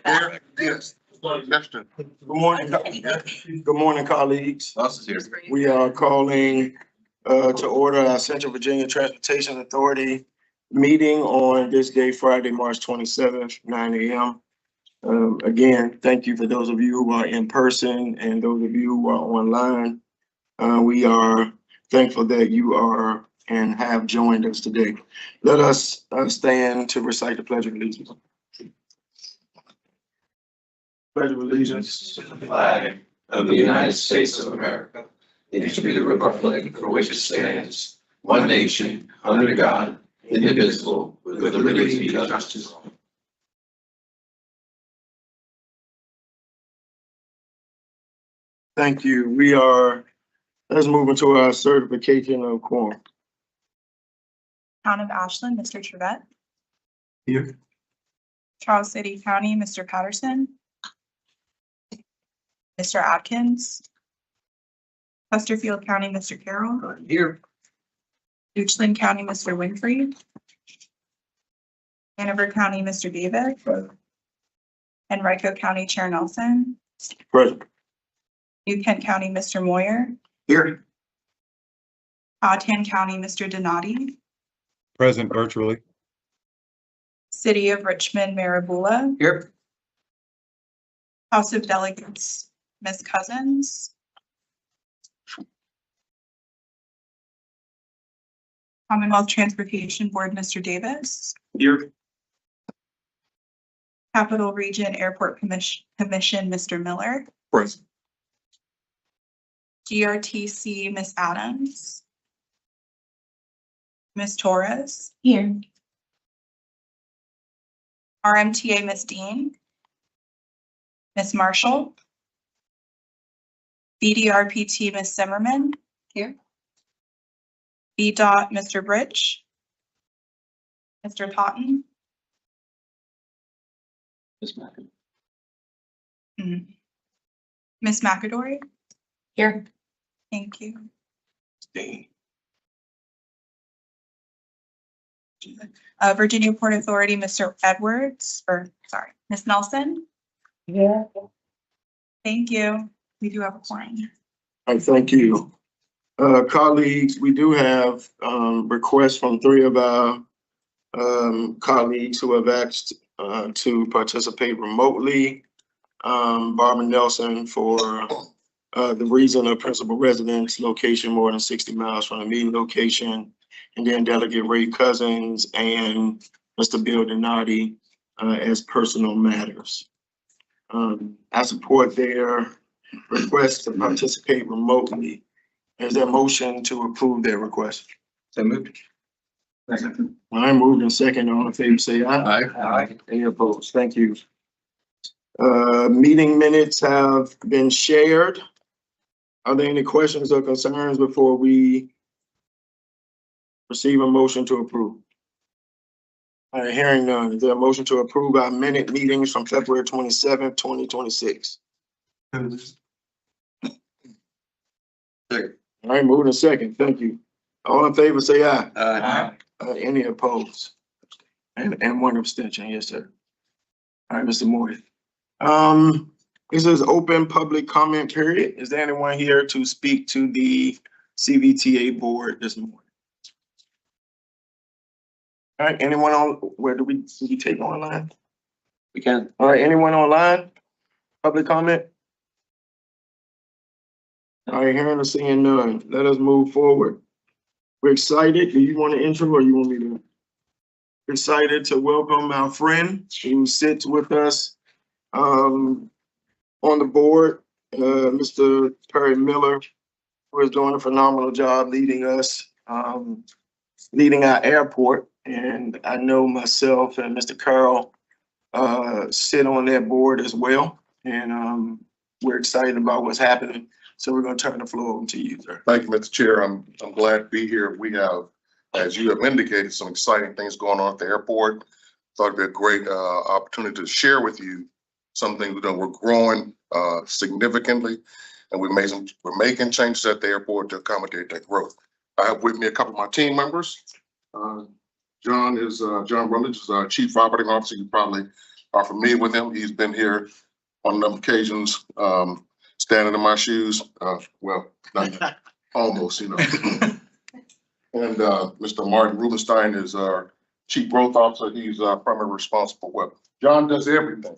Yes. Good morning. Good morning, colleagues. We are calling to order our Central Virginia Transportation Authority meeting on this day, Friday, March 27th, 9 a.m. Again, thank you for those of you who are in person and those of you who are online. We are thankful that you are and have joined us today. Let us stand to recite the Pledge of Allegiance. Pledge of allegiance To the flag of the United States of America, and to the republic for which it stands, one nation, under God, indivisible, with liberty and justice. Thank you. Let's move into our certification of quorum. Town of Ashland, Mr. Trevette. Here. Charles City County, Mr. Patterson. Mr. Atkins. Chesterfield County, Mr. Carroll. Here. Richland County, Mr. Winfrey. Hanover County, Mr. Davis. Henrico County Chair Nelson. Present. New Kent County, Mr. Moyer. Here. Powhatan County, Mr. Donati. Present virtually. City of Richmond, Marabula. Here. House of Delegates, Ms. Cousins. Commonwealth Transportation Board, Mr. Davis. Here. Capital Region Airport Commission, Mr. Miller. Present. GRTC, Ms. Adams. Ms. Torres. Here. RMTA, Ms. Dean. Ms. Marshall. BDRPT, Ms. Zimmerman. Here. BDOT, Mr. Bridge. Mr. Totten. Ms. McAdory. Here. Thank you. Virginia Port Authority, Mr. Edwards, Ms. Nelson. Yeah. Thank you. We do have a quorum. All right, thank you. Colleagues, we do have requests from three of our colleagues who have asked to participate remotely. Barbara Nelson for the reason of principal residence location more than 60 miles from the meeting location. And then Delegate Ray Cousins and Mr. Bill Donati as personal matters. I support their request to participate remotely. Is there a motion to approve their request? So moved. When I moved in second, all in favor say aye. Aye. Any opposed? Thank you. Meeting minutes have been shared. Are there any questions or concerns before we receive a motion to approve? All right, hearing none. Is there a motion to approve our minute meetings from February 27th, 2026? Second. All right, moving in second. Thank you. All in favor say aye. Aye. Any opposed? And one abstention. Yes, sir. All right, Mr. Moore. This is open public comment period. Is there anyone here to speak to the CVTA board this morning? All right, anyone on, where do we take online? We can. All right, anyone online? Public comment? All right, hearing or seeing none, let us move forward. We're excited. Do you want to intro or you want me to? Excited to welcome our friend who sits with us on the board, Mr. Perry Miller, who is doing a phenomenal job leading us, leading our airport. And I know myself and Mr. Carroll sit on that board as well. And we're excited about what's happening. So we're going to turn the floor over to you, sir. Thank you, Mr. Chair. I'm glad to be here. We have, as you have indicated, some exciting things going on at the airport. Thought it'd be a great opportunity to share with you something we're growing significantly, and we're making changes at the airport to accommodate that growth. I have with me a couple of my team members. John Rutledge is our Chief Operating Officer. You probably are familiar with him. He's been here on a number of occasions, standing in my shoes, well, not almost, you know. And Mr. Martin Rubenstein is our Chief Growth Officer. He's primarily responsible for what John does everything.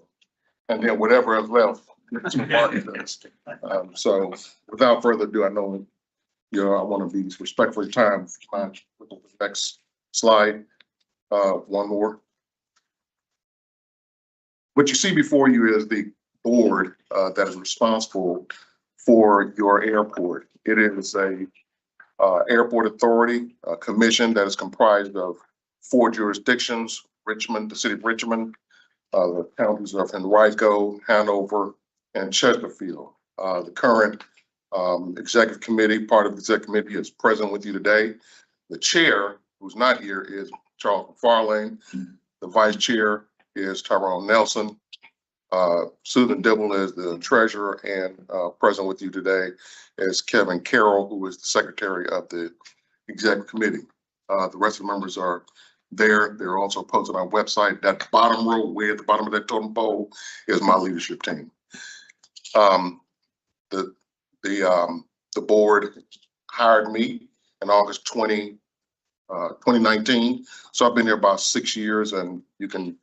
And then whatever is left, Mr. Martin does. So without further ado, I know, I want to be respectful of your time. Mind with the next slide, one more. What you see before you is the board that is responsible for your airport. It is a airport authority commission that is comprised of 4 jurisdictions: Richmond, the city of Richmond, the counties of Henrico, Hanover, and Chesterfield. The current executive committee, part of the executive committee, is present with you today. The chair, who's not here, is Charles McFarlane. The vice chair is Tyrone Nelson. Susan Dibble is the treasurer, and present with you today is Kevin Carroll, who is the secretary of the executive committee. The rest of the members are there. They're also posted on our website. That bottom row, way at the bottom of that totem pole, is my leadership team. The board hired me in August 2019. So I've been here about 6 years, and you can,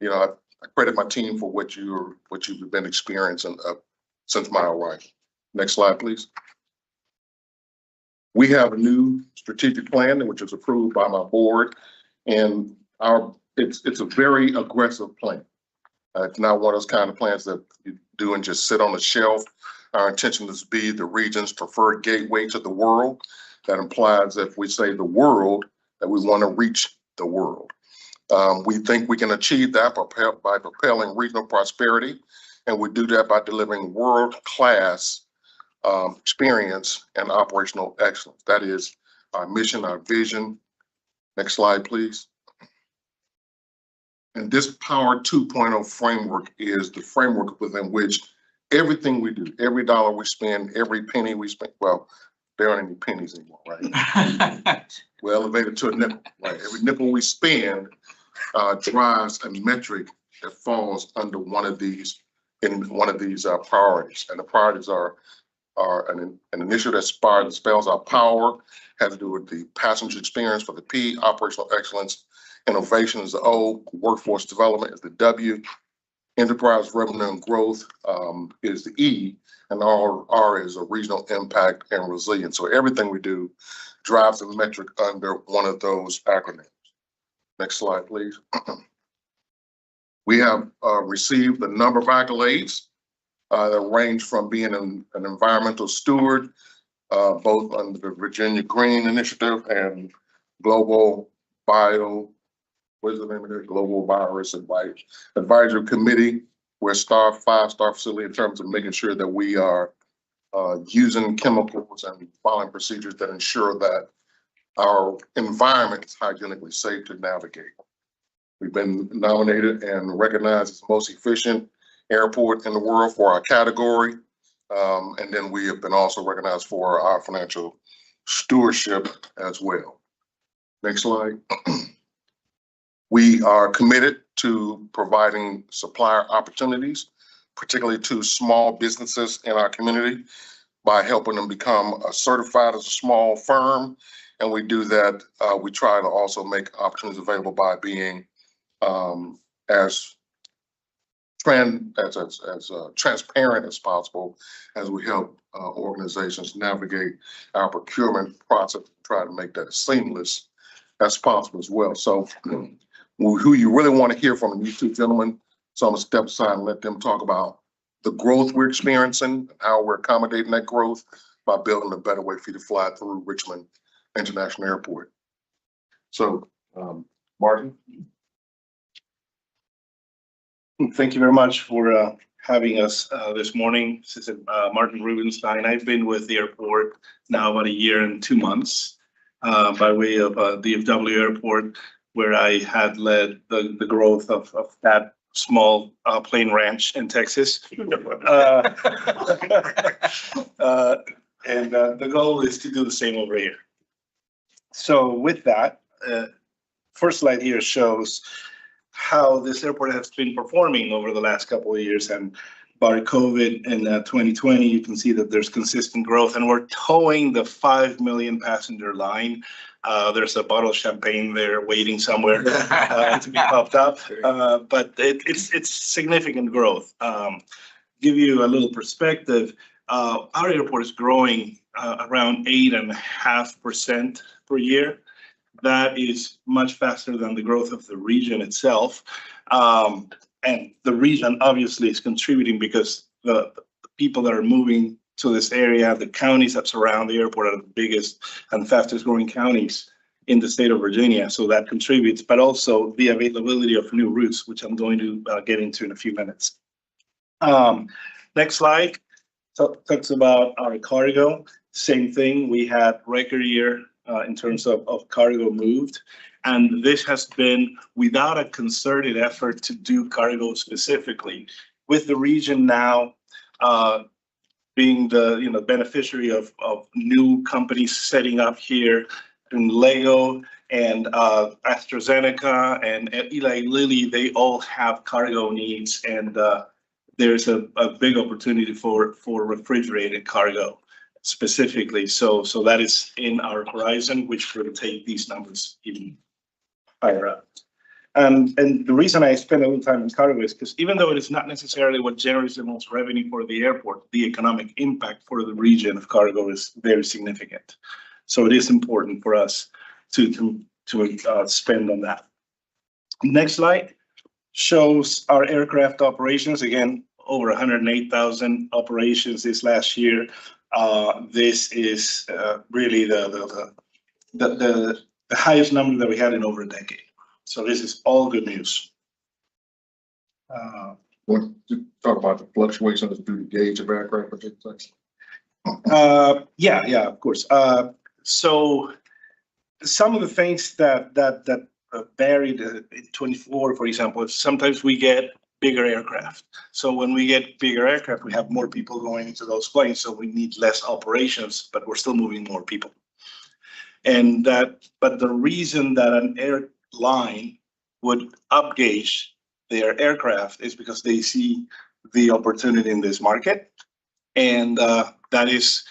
I credit my team for what you've been experiencing since my arrival. Next slide, please. We have a new strategic plan which is approved by my board, and it's a very aggressive plan. It's not one of those kind of plans that you do and just sit on the shelf. Our intention is to be the region's preferred gateway to the world. That implies that if we say the world, that we want to reach the world. We think we can achieve that by propelling regional prosperity, and we do that by delivering world-class experience and operational excellence. That is our mission, our vision. Next slide, please. And this Power 2.0 framework is the framework within which everything we do, every dollar we spend, every penny we spend, well, there aren't any pennies anymore, right? We're elevated to a nickel, right? Every nickel we spend drives a metric that falls under one of these priorities. And the priorities are an initiative that spells out power, has to do with the passenger experience for the P, operational excellence, innovation is the O, workforce development is the W, enterprise revenue and growth is the E, and R is a regional impact and resilience. So everything we do drives a metric under one of those acronyms. Next slide, please. We have received a number of accolades that range from being an environmental steward, both under the Virginia Green Initiative and Global what is the name of it? Global Virus Advisory Committee. We're a 5-star facility in terms of making sure that we are using chemicals and following procedures that ensure that our environment is hygienically safe to navigate. We've been nominated and recognized as the most efficient airport in the world for our category. And then we have been also recognized for our financial stewardship as well. Next slide. We are committed to providing supplier opportunities, particularly to small businesses in our community, by helping them become certified as a small firm. And we do that, we try to also make opportunities available by being as transparent as possible as we help organizations navigate our procurement process, try to make that as seamless as possible as well. So who you really want to hear from, these two gentlemen. So I'm gonna step aside and let them talk about the growth we're experiencing, how we're accommodating that growth by building a better way for you to fly through Richmond International Airport. So, Martin. Thank you very much for having us this morning. This is Martin Rubenstein. I've been with the airport now about 1 year and 2 months by way of DFW Airport, where I had led the growth of that small plane ranch in Texas. And the goal is to do the same over here. So with that, first slide here shows how this airport has been performing over the last couple of years. And bar COVID in 2020, you can see that there's consistent growth, and we're towing the 5 million passenger line. There's a bottle of champagne there waiting somewhere to be popped up, but it's significant growth. Give you a little perspective, our airport is growing around 8.5% per year. That is much faster than the growth of the region itself. And the region obviously is contributing because the people that are moving to this area, the counties that surround the airport are the biggest and fastest growing counties in the state of Virginia. So that contributes, but also the availability of new routes, which I'm going to get into in a few minutes. Next slide talks about our cargo. Same thing, we had record year in terms of cargo moved. And this has been without a concerted effort to do cargo specifically. With the region now being the beneficiary of new companies setting up here in Lego and AstraZeneca and Eli Lilly, they all have cargo needs, and there's a big opportunity for refrigerated cargo specifically. So that is in our horizon, which will take these numbers even higher up. And the reason I spend a little time in cargo is because even though it is not necessarily what generates the most revenue for the airport, the economic impact for the region of cargo is very significant. So it is important for us to spend on that. Next slide shows our aircraft operations. Again, over 108,000 operations this last year. This is really the highest number that we had in over a decade. So this is all good news. Want to talk about the fluctuations through the gauge of aircraft, particularly? Yeah, of course. So some of the things that varied in 24, for example, sometimes we get bigger aircraft. So when we get bigger aircraft, we have more people going into those planes, so we need less operations, but we're still moving more people. But the reason that an airline would upgauge their aircraft is because they see the opportunity in this market. And that is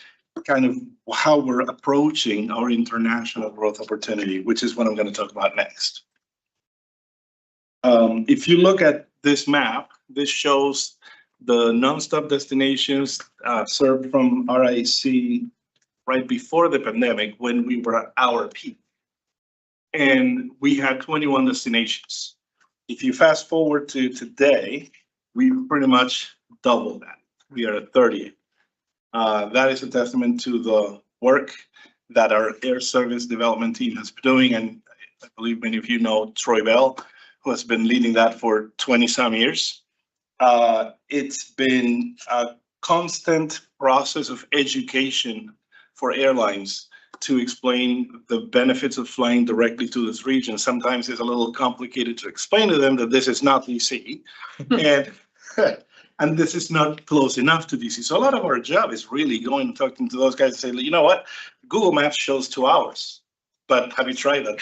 kind of how we're approaching our international growth opportunity, which is what I'm going to talk about next. If you look at this map, this shows the nonstop destinations served from RIC right before the pandemic when we were at our peak. And we had 21 destinations. If you fast forward to today, we pretty much doubled that. We are at 30. That is a testament to the work that our air service development team has been doing. And I believe many of you know Troy Bell, who has been leading that for 20 some years. It's been a constant process of education for airlines to explain the benefits of flying directly to this region. Sometimes it's a little complicated to explain to them that this is not DC and this is not close enough to DC. So a lot of our job is really going and talking to those guys and say, you know what, Google Maps shows 2 hours, but have you tried that?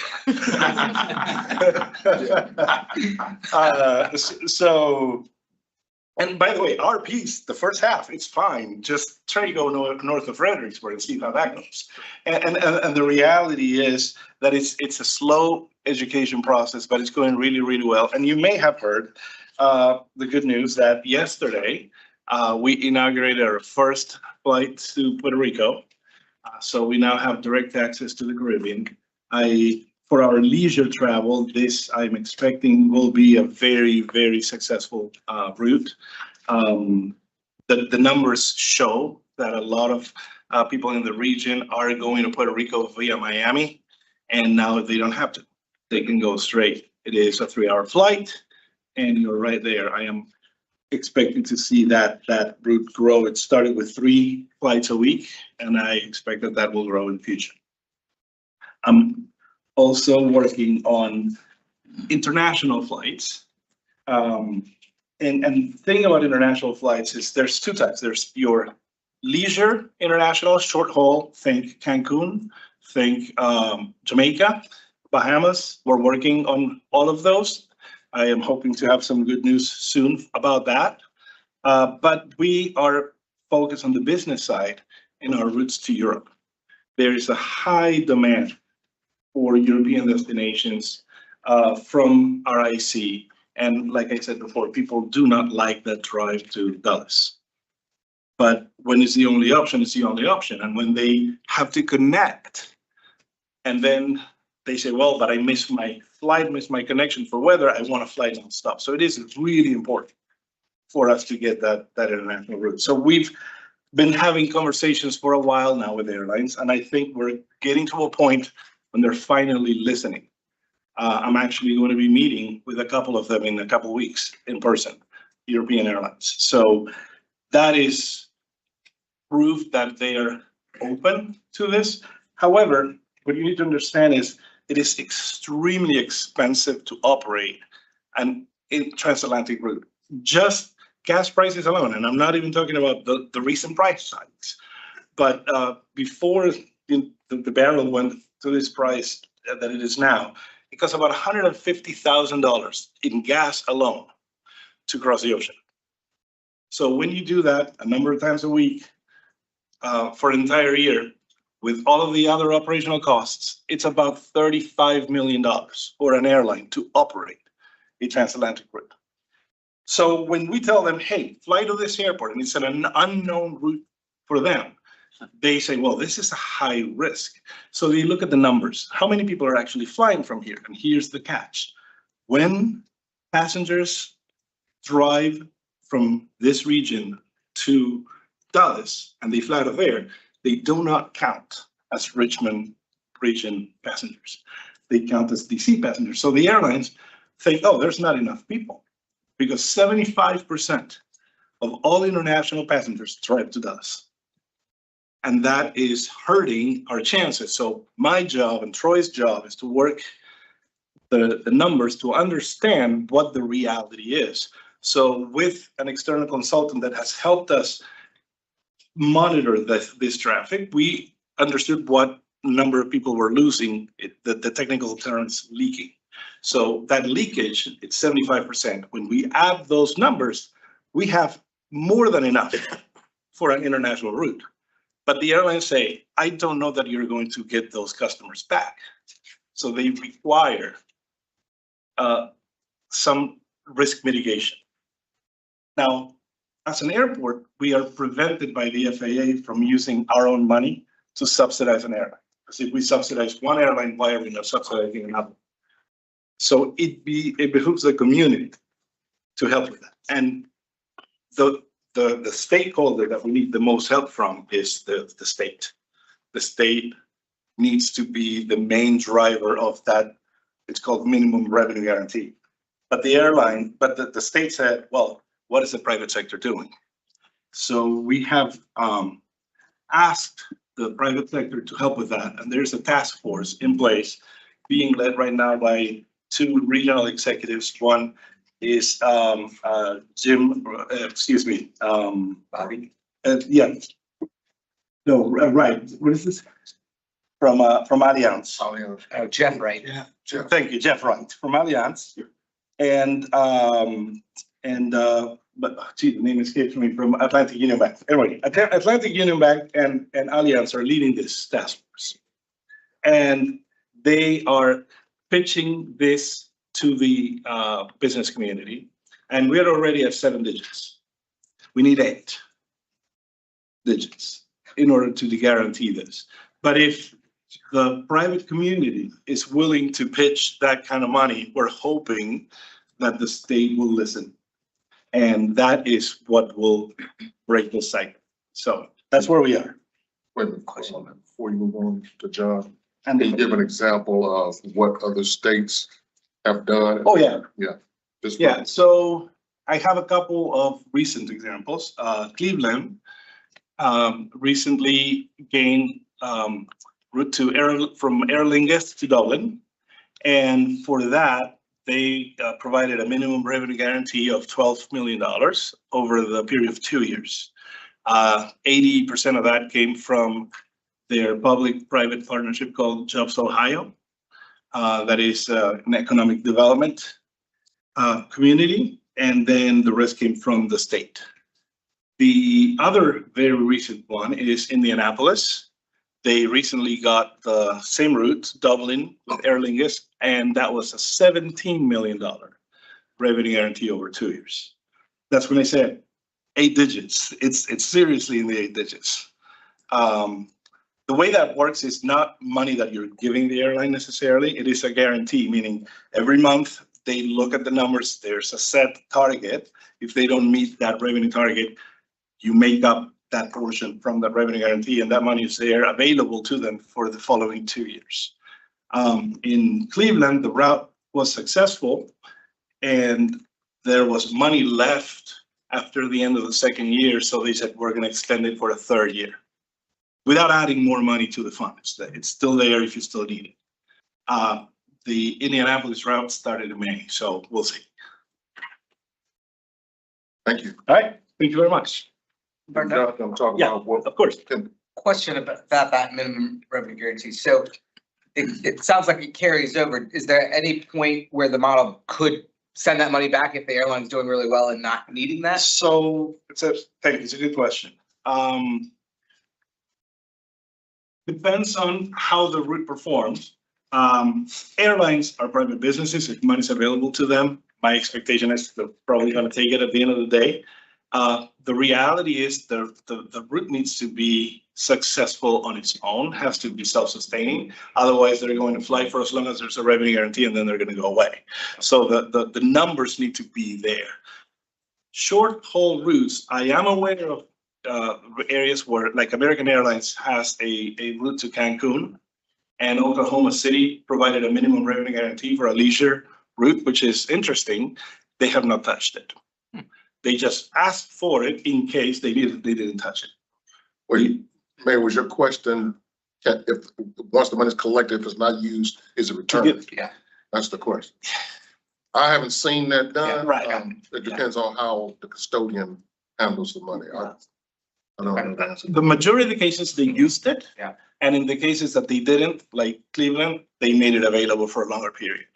And by the way, our piece, the first half, it's fine. Just try to go north of Fredericksburg and see how that goes. And the reality is that it's a slow education process, but it's going really, really well. And you may have heard the good news that yesterday we inaugurated our first flight to Puerto Rico. So we now have direct access to the Caribbean. For our leisure travel, this I'm expecting will be a very, very successful route. The numbers show that a lot of people in the region are going to Puerto Rico via Miami, and now they don't have to. They can go straight. It is a 3-hour flight, and you're right there. I am expecting to see that route grow. It started with 3 flights a week, and I expect that will grow in the future. I'm also working on international flights. And the thing about international flights is there's 2 types. There's your leisure international, short haul, think Cancun, think Jamaica, Bahamas. We're working on all of those. I am hoping to have some good news soon about that. But we are focused on the business side in our routes to Europe. There is a high demand for European destinations from RIC. And like I said before, people do not like that drive to Dallas. But when it's the only option, it's the only option. And when they have to connect, and then they say, well, but I missed my flight, missed my connection for weather, I want to fly nonstop. So it is really important for us to get that international route. So we've been having conversations for a while now with airlines, and I think we're getting to a point when they're finally listening. I'm actually going to be meeting with a couple of them in a couple of weeks in person, European airlines. So that is proof that they are open to this. However, what you need to understand is it is extremely expensive to operate an transatlantic route. Just gas prices alone, and I'm not even talking about the recent price hikes, but before the barrel went to this price that it is now, it costs about $150,000 in gas alone to cross the ocean. So when you do that a number of times a week for an entire year, with all of the other operational costs, it's about $35 million for an airline to operate a transatlantic route. So when we tell them, hey, fly to this airport, and it's an unknown route for them, they say, well, this is a high risk. So they look at the numbers. How many people are actually flying from here? And here's the catch. When passengers drive from this region to Dallas and they fly out of there, they do not count as Richmond region passengers. They count as DC passengers. So the airlines think, oh, there's not enough people, because 75% of all international passengers drive to Dallas. And that is hurting our chances. So my job and Troy's job is to work the numbers to understand what the reality is. So with an external consultant that has helped us monitor this traffic, we understood what number of people were losing, the technical terms leaking. So that leakage, it's 75%. When we add those numbers, we have more than enough for an international route. But the airlines say, I don't know that you're going to get those customers back. So they require some risk mitigation. Now, as an airport, we are prevented by the FAA from using our own money to subsidize an airline. Because if we subsidize one airline, why are we not subsidizing another? So it behooves the community to help with that. And the stakeholder that we need the most help from is the state. The state needs to be the main driver of that. It's called minimum revenue guarantee. But the state said, well, what is the private sector doing? So we have asked the private sector to help with that. And there's a task force in place being led right now by two regional executives. One is Jim, excuse me, Bobby. Yeah. No, right. What is this? From Allianz. Oh, Jeff, right? Yeah. Thank you, Jeff Wright from Allianz. And but gee, the name escapes me, from Atlantic Union Bank. Anyway, Atlantic Union Bank and Allianz are leading this task force. And they are pitching this to the business community. And we're already at 7 digits. We need 8 digits in order to guarantee this. But if the private community is willing to pitch that kind of money, we're hoping that the state will listen. And that is what will break the cycle. So that's where we are. Wait a minute, before you move on to John, And can you give an example of what other states have done? oh, yeah. Just- Yeah, so I have a couple of recent examples. Cleveland recently gained route from Aer Lingus to Dublin. And for that, they provided a minimum revenue guarantee of $12 million over the period of 2 years. 80% of that came from their public-private partnership called Jobs Ohio. That is an economic development. community, and then the rest came from the state. The other very recent one is Indianapolis. They recently got the same route, Dublin with Aer Lingus, and that was a $17 million revenue guarantee over 2 years. That's when I said 8 digits. It's seriously in the 8 digits. The way that works is not money that you're giving the airline necessarily. It is a guarantee, meaning every month they look at the numbers. There's a set target. If they don't meet that revenue target, you make up that portion from the revenue guarantee, and that money is there available to them for the following 2 years. In Cleveland, the route was successful, and there was money left after the end of the second year, so they said, we're going to extend it for a third year without adding more money to the fund. It's still there if you still need it. The Indianapolis route started in May, so we'll see. Thank you. All right, thank you very much. I'm talking Yeah, about what, of course. Question about that minimum revenue guarantee. So it sounds like it carries over. Is there any point where the model could send that money back if the airline's doing really well and not needing that? So thank you, it's a good question. Depends on how the route performs. Airlines are private businesses. If money's available to them, my expectation is they're probably going to take it at the end of the day. The reality is the route needs to be successful on its own, has to be self-sustaining. Otherwise, they're going to fly for as long as there's a revenue guarantee, and then they're going to go away. So the numbers need to be there. Short haul routes, I am aware of areas where, like, American Airlines has a route to Cancun, and Oklahoma City provided a minimum revenue guarantee for a leisure route, which is interesting. They have not touched it. They just asked for it in case they didn't touch it. well, Mayor, was your question, if, once the money's collected, if it's not used, is it returned? Yeah. That's the question. I haven't seen that done. Yeah, right. It depends on how the custodian handles the money. I don't know the answer. The majority of the cases, they used it. Yeah. And in the cases that they didn't, like Cleveland, they made it available for a longer period.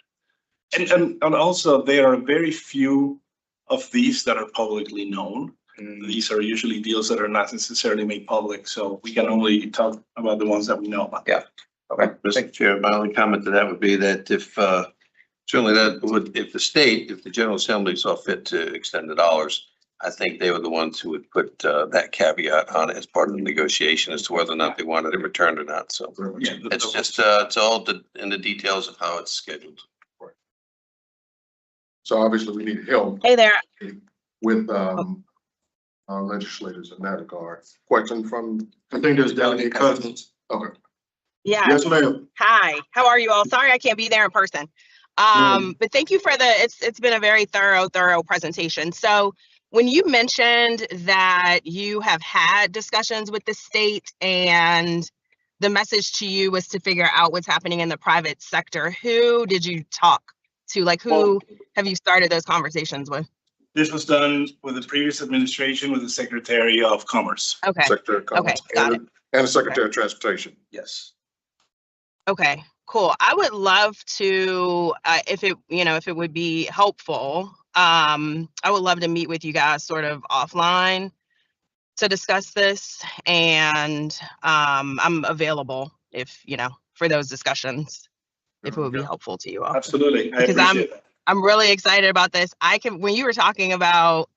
And also, there are very few of these that are publicly known. These are usually deals that are not necessarily made public, so we can only talk about the ones that we know about. Yeah. Okay. Mr. Chair, my only comment to that would be that if, certainly that would, if the General Assembly saw fit to extend the dollars, I think they were the ones who would put that caveat on it as part of the negotiation as to whether or not they wanted it returned or not. So Yeah, it's just, it's all in the details of how it's scheduled. So obviously we need help Hey there. with, our legislators in that regard. Question from, I think there's Delegate Cousins. okay. Yeah. Yes, ma'am. Hi. How are you all? Sorry I can't be there in person. But thank you for it's been a very thorough presentation. So when you mentioned that you have had discussions with the state and the message to you was to figure out what's happening in the private sector, who did you talk to? Like, who have you started those conversations with? This was done with the previous administration with the Secretary of Commerce. Okay. Secretary of Commerce. Got it. And the Secretary of Transportation. Yes. Okay, cool. I would love to, if it would be helpful, I would love to meet with you guys sort of offline to discuss this, and I'm available if, for those discussions, if it would be helpful to you all. Absolutely. I Because appreciate that. I'm really excited about this. When you were talking about,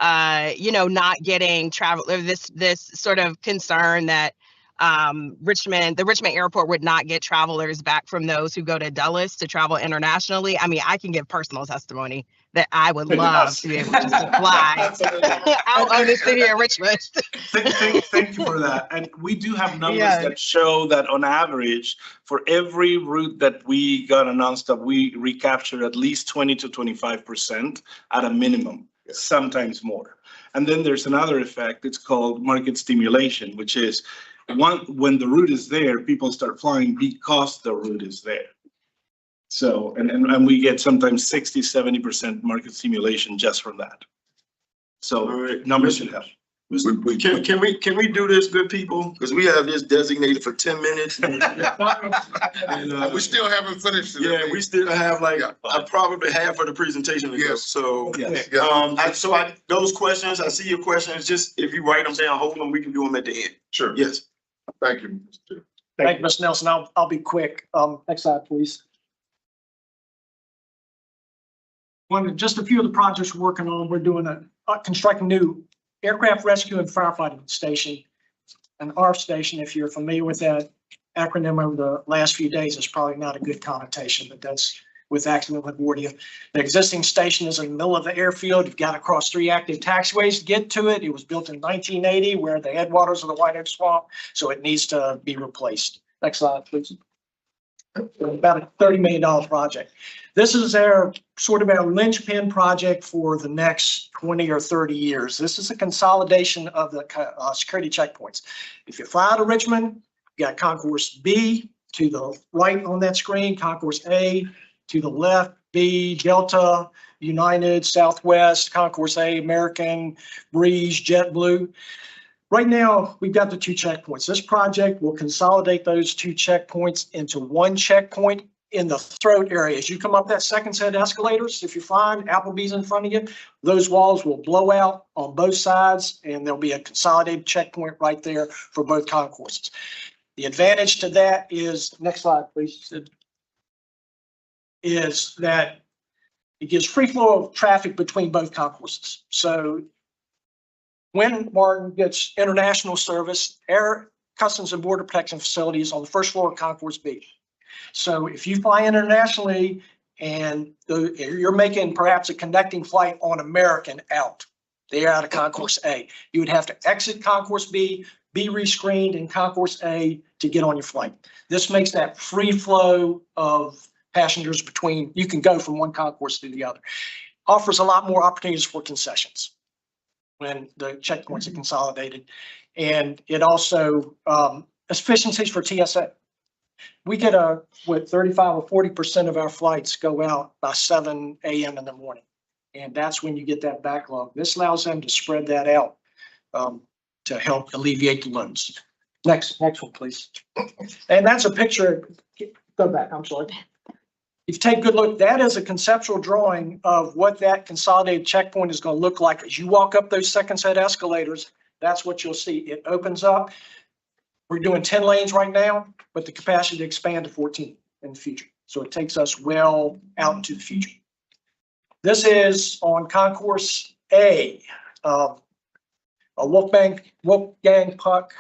not getting travel, or this sort of concern that the Richmond airport would not get travelers back from those who go to Dulles to travel internationally. I mean, I can give personal testimony that I would love to be able to fly out of the city of Richmond. Thank you for that. And we do have numbers that show that on average, for every route that we got announced of, we recaptured at least 20 to 25% at a minimum, sometimes more. And then there's another effect. It's called market stimulation, which is when the route is there, people start flying because the route is there. So, and we get sometimes 60, 70% market stimulation just from that. So numbers should help. Can we do this, good people? Because we have this designated for 10 minutes. And, We still haven't finished it. yeah, we still have like Yeah. probably half of the presentation to go. Yes. So, Yes. Yeah. those questions, I see your questions. Just if you write them down, hold them. We can do them at the end. Sure. Yes. Thank you. Mr. Chair. Thank you, Mr. Nelson. I'll be quick. Next slide, please. Just a few of the projects we're working on. We're doing constructing new aircraft rescue and firefighting station. An ARF station, if you're familiar with that acronym over the last few days, is probably not a good connotation, but that's with accident LaGuardia. The existing station is in the middle of the airfield. You've got to cross 3 active taxiways to get to it. It was built in 1980 where the headwaters of the White Oak Swamp, so it needs to be replaced. Next slide, please. About a $30 million project. This is our sort of our linchpin project for the next 20 or 30 years. This is a consolidation of the security checkpoints. If you fly out of Richmond, you got Concourse B to the right on that screen, Concourse A to the left, B, Delta, United, Southwest, Concourse A, American, Breeze, JetBlue. Right now, we've got the 2 checkpoints. This project will consolidate those 2 checkpoints into 1 checkpoint in the throat area. As you come up that second set of escalators, if you find Applebee's in front of you, those walls will blow out on both sides and there'll be a consolidated checkpoint right there for both concourses. The advantage to that is, next slide, please, is that it gives free flow of traffic between both concourses. So when Martin gets international service, Air Customs and Border Protection facilities on the first floor of Concourse B. So if you fly internationally and you're making perhaps a connecting flight on American out, they're out of Concourse A, you would have to exit Concourse B, be rescreened in Concourse A to get on your flight. This makes that free flow of passengers between, you can go from one concourse to the other. Offers a lot more opportunities for concessions when the checkpoints are consolidated. And it also, efficiencies for TSA. We get 35 or 40% of our flights go out by 7 a.m. in the morning. And that's when you get that backlog. This allows them to spread that out to help alleviate the loads. Next one, please. And that's a picture, go back, I'm sorry. If you take a good look, that is a conceptual drawing of what that consolidated checkpoint is going to look like. As you walk up those second set escalators, that's what you'll see. It opens up. We're doing 10 lanes right now, but the capacity to expand to 14 in the future. So it takes us well out into the future. This is on Concourse A, a Wolfgang Puck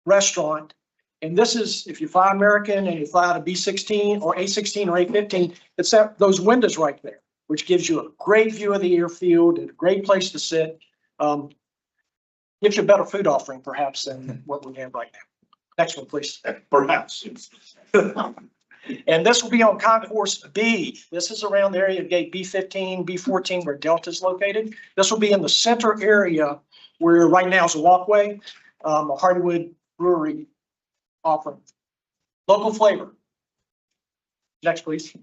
restaurant. And this is, if you fly American and you fly out of B-16 or A-16 or A-15, it's those windows right there, which gives you a great view of the airfield and a great place to sit. Gives you a better food offering perhaps than what we have right now. Next one, please. Perhaps. And this will be on Concourse B. This is around the area of gate B-15, B-14 where Delta is located. This will be in the center area where right now is a walkway, a Hardywood Brewery offering. Local flavor. Next, please.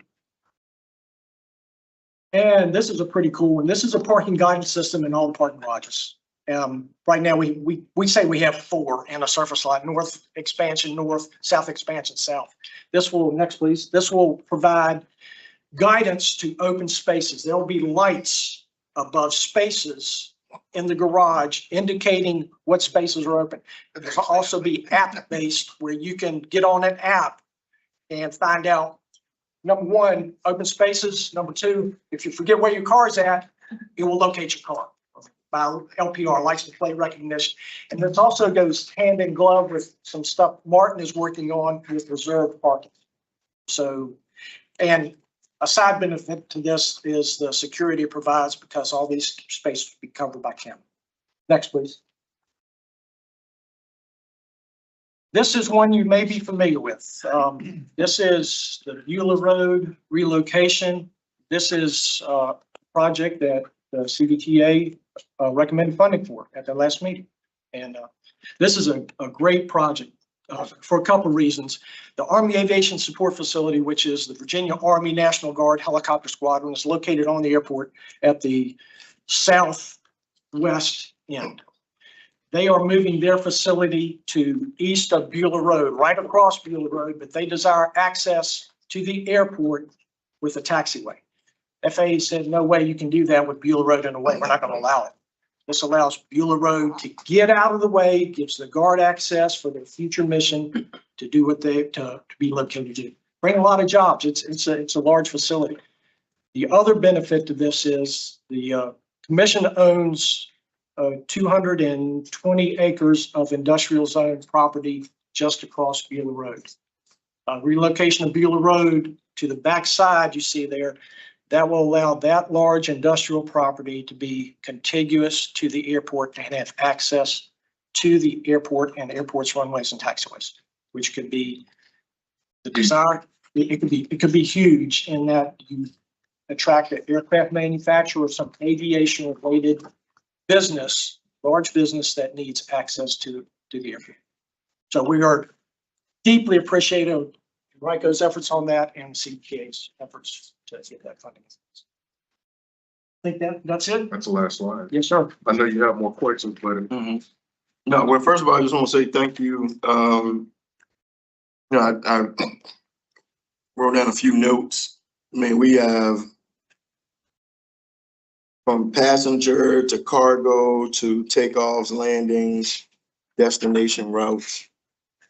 And this is a pretty cool one. This is a parking guidance system in all the parking garages. Right now, we say we have 4 in a surface lot: north expansion, north, south expansion, south. This will, next please, this will provide guidance to open spaces. There will be lights above spaces in the garage indicating what spaces are open. There'll also be app-based where you can get on an app and find out, number 1, open spaces. Number 2, if you forget where your car is at, it will locate your car by LPR, license plate recognition. And this also goes hand in glove with some stuff Martin is working on with reserved parking. So, and a side benefit to this is the security it provides because all these spaces will be covered by camera. Next, please. This is one you may be familiar with. This is the Beulah Road relocation. This is a project that the CVTA recommended funding for at their last meeting. And this is a great project for a couple of reasons. The Army Aviation Support Facility, which is the Virginia Army National Guard Helicopter Squadron, is located on the airport at the southwest end. They are moving their facility to east of Beulah Road, right across Beulah Road, but they desire access to the airport with a taxiway. FAA said, no way you can do that with Beulah Road in the way. We're not going to allow it. This allows Beulah Road to get out of the way, gives the guard access for their future mission to do what to be located to. Bring a lot of jobs. It's a large facility. The other benefit to this is the commission owns 220 acres of industrial zone property just across Beulah Road. Relocation of Beulah Road to the backside you see there, that will allow that large industrial property to be contiguous to the airport and have access to the airport and airport's runways and taxiways, which could be the desire. It could be huge in that you attract an aircraft manufacturer or some aviation related business, large business that needs access to the airport. So we are deeply appreciative of RICO's efforts on that and CVTA's efforts to get that funding. I think that's it. That's the last slide. Yes, sir. I know you have more questions, but No, well, first of all, I just want to say thank you. I wrote down a few notes. I mean, we have from passenger to cargo to takeoffs, landings, destination routes.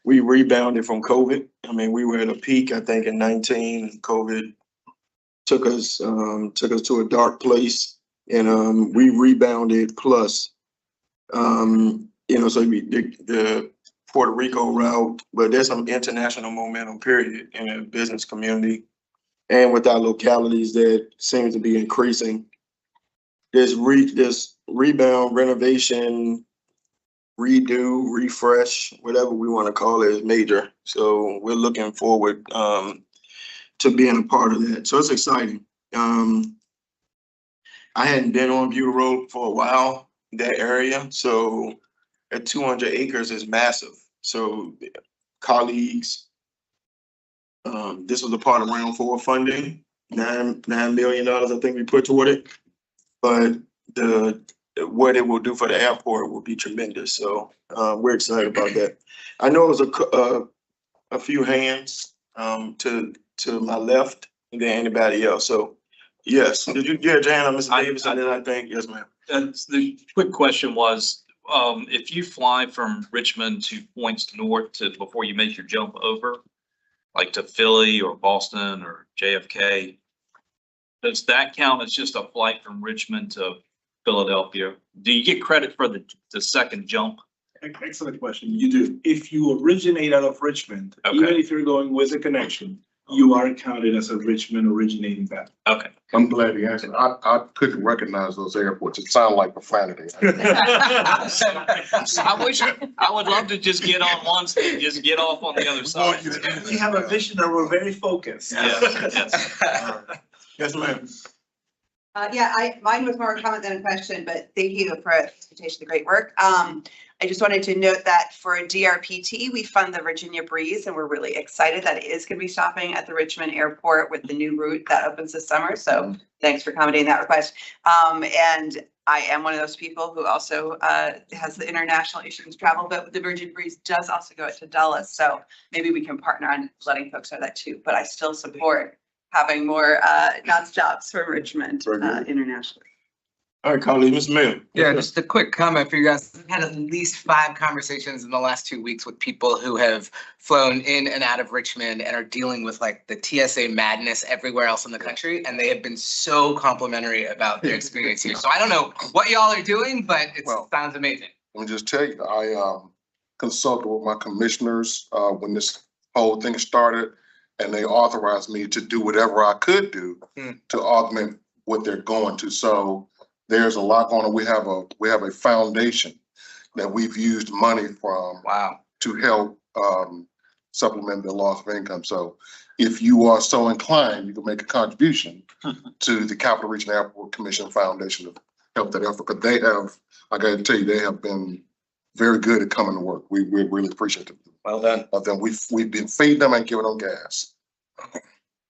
We rebounded from COVID. I mean, we were at a peak, I think, in 19. COVID took us to a dark place, and we rebounded. Plus, so the Puerto Rico route, but there's some international momentum, period, in the business community and with our localities that seems to be increasing. This rebound, renovation, redo, refresh, whatever we want to call it, is major. So we're looking forward to being a part of that. So it's exciting. I hadn't been on Beulah Road for a while, that area. So at 200 acres is massive. So colleagues, this was a part of round 4 funding, $9 million, I think we put toward it. But what it will do for the airport will be tremendous. So we're excited about that. I know it was a few hands to my left and then anybody else. So yes, did you get your hand on Mr. Davis? And then I think, yes, ma'am. The quick question was, if you fly from Richmond to points north to before you make your jump over, like to Philly or Boston or JFK, does that count as just a flight from Richmond to Philadelphia? Do you get credit for the second jump? Excellent question. You do. If you originate out of Richmond, Okay. even if you're going with a connection, you are counted as a Richmond originating path. Okay. I'm glad you answered. I couldn't recognize those airports. It sounded like profanity. I would love to just get on one side, just get off on the other side. We have a vision and we're very focused. Yeah, yes. Yes, ma'am. Mine was more a comment than a question, but thank you for the invitation, the great work. I just wanted to note that for DRPT, we fund the Virginia Breeze, and we're really excited that it is going to be stopping at the Richmond Airport with the new route that opens this summer. So thanks for accommodating that request. And I am one of those people who also has the international issues travel, but the Virgin Breeze does also go out to Dulles. So maybe we can partner on letting folks know that too. But I still support having more non-stops from Richmond internationally. All right, colleagues, Mr. Mayor. Yeah, just a quick comment for you guys. I've had at least 5 conversations in the last 2 weeks with people who have flown in and out of Richmond and are dealing with like the TSA madness everywhere else in the country. And they have been so complimentary about their experience here. So I don't know what y'all are doing, but it sounds amazing. Let me just tell you, I consulted with my commissioners when this whole thing started, and they authorized me to do whatever I could do to augment what they're going to. So there's a lot going on. We have a foundation that we've used money from to help supplement the loss of income. So if you are so inclined, you can make a contribution to the Capital Region Airport Commission Foundation to help that effort. Because they have, I got to tell you, they have been very good at coming to work. We really appreciate it. Well done. Of them, we've been feeding them and giving them gas.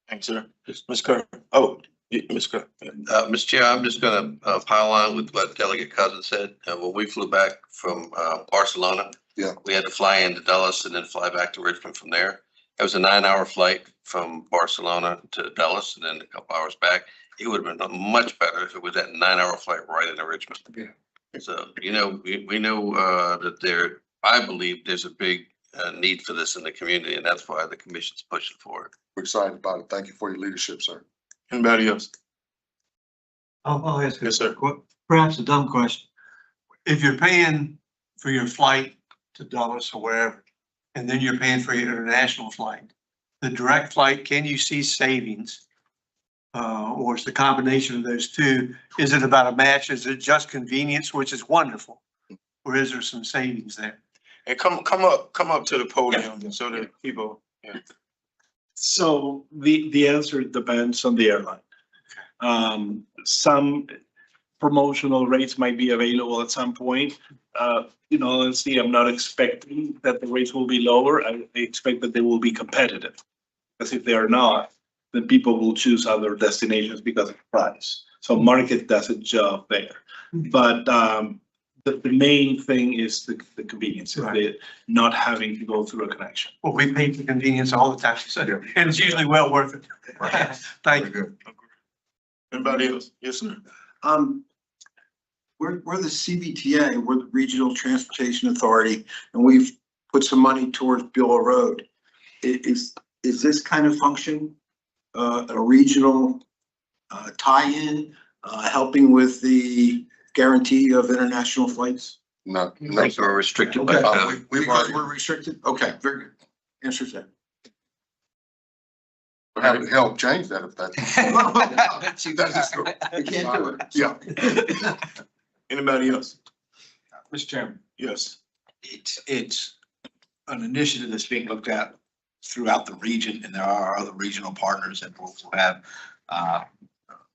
Thanks, sir. Ms. Kerr. Oh, Ms. Scott. Mr. Chair, I'm just gonna pile on with what Delegate Cousins said. When we flew back from Barcelona. Yeah. We had to fly into Dulles and then fly back to Richmond from there. It was a 9-hour flight from Barcelona to Dulles and then a couple hours back. It would have been much better if it was that 9-hour flight right into Richmond. Yeah. So, you know, we know that I believe there's a big need for this in the community, and that's why the commission's pushing for it. We're excited about it. Thank you for your leadership, sir. Anybody else? I'll ask Yes, sir. perhaps a dumb question. If you're paying for your flight to Dulles or wherever, and then you're paying for your international flight, the direct flight, can you see savings? Or is the combination of those two, is it about a match? Is it just convenience, which is wonderful? Or is there some savings there? And come up to the podium so that people, yeah. So the answer depends on the airline. Some promotional rates might be available at some point. You know, honestly, I'm not expecting that the rates will be lower. I expect that they will be competitive. Because if they are not, then people will choose other destinations because of price. So market does a job there. But the main thing is the convenience of it, not having to go through a connection. Well, we pay for convenience all the time, so, and it's usually well worth it. Thank you. Very good. Anybody else? Yes, sir. We're the CVTA, we're the Regional Transportation Authority, and we've put some money towards Buell Road. Is this kind of function a regional tie-in, helping with the guarantee of international flights? No, I no, think we're sir. restricted by. Because we're restricted? Okay, very good. Answers that. We're happy to help change that if that's. We can't do it. Yeah. Anybody else? Mr. Chairman, Yes. It's an initiative that's being looked at throughout the region, and there are other regional partners that will have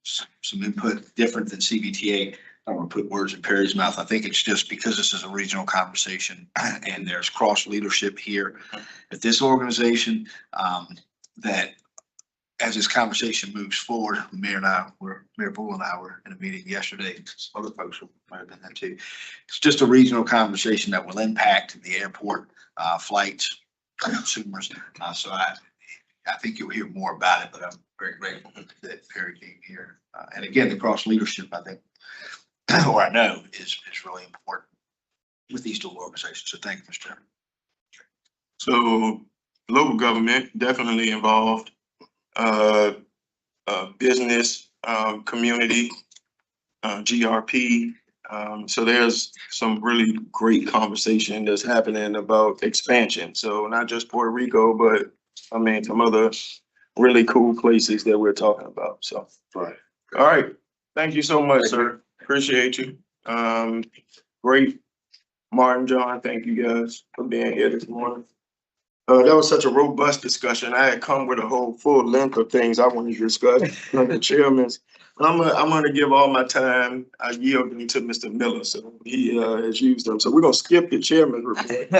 some input different than CVTA. I don't want to put words in Perry's mouth. I think it's just because this is a regional conversation and there's cross leadership here at this organization, that as this conversation moves forward, Mayor Bull and I were in a meeting yesterday. Some other folks might have been there too. It's just a regional conversation that will impact the airport, flights, consumers. So I think you'll hear more about it, but I'm very grateful that Perry came here. And again, the cross leadership, I think, or I know is really important with these two organizations. So thank you, Mr. Chairman. So local government definitely involved, business, community, GRP. So there's some really great conversation that's happening about expansion. So not just Puerto Rico, but I mean, some other really cool places that we're talking about. So, Right. all right. Thank you so much, sir. Appreciate you. Great. Martin, John, thank you guys for being here this morning. That was such a robust discussion. I had come with a whole full length of things I wanted to discuss, like the chairman's. I'm gonna give all my time, yielding to Mr. Miller, so he has used them. So we're gonna skip the chairman's report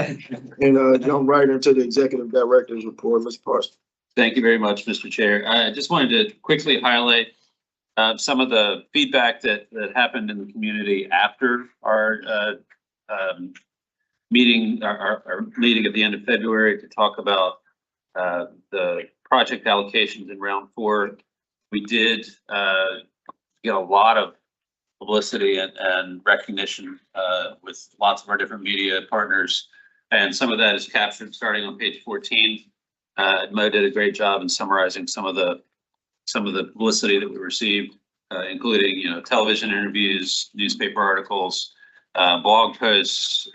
and jump right into the executive director's report, Mr. Parsons. Thank you very much, Mr. Chair. I just wanted to quickly highlight some of the feedback that happened in the community after our meeting, our meeting at the end of February to talk about the project allocations in round 4. We did get a lot of publicity and recognition with lots of our different media partners. And some of that is captured starting on page 14. Mo did a great job in summarizing some of the publicity that we received, including, television interviews, newspaper articles, blog posts,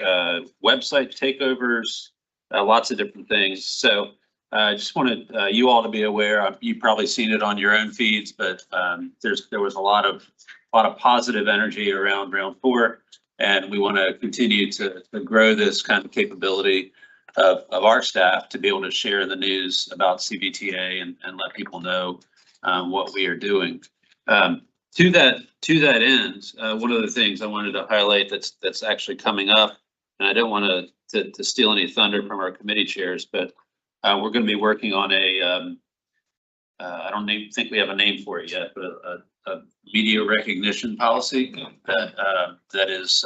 website takeovers, lots of different things. So I just wanted you all to be aware. You've probably seen it on your own feeds, but there was a lot of positive energy around round 4, and we want to continue to grow this kind of capability of our staff to be able to share the news about CVTA and let people know what we are doing. To that end, one of the things I wanted to highlight that's actually coming up, and I don't want to steal any thunder from our committee chairs, but we're going to be working on I don't think we have a name for it yet, but a media recognition policy that is,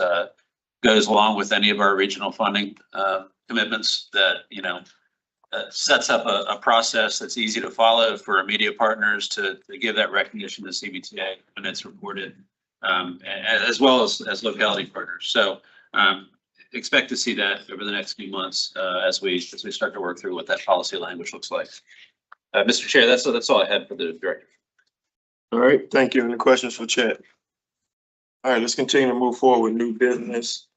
goes along with any of our regional funding commitments that, sets up a process that's easy to follow for our media partners to give that recognition to CVTA when it's reported, as well as locality partners. So expect to see that over the next few months as we start to work through what that policy language looks like. Mr. Chair, that's all I had for the director. All right, thank you. Any questions for Chad? All right, let's continue to move forward with new business.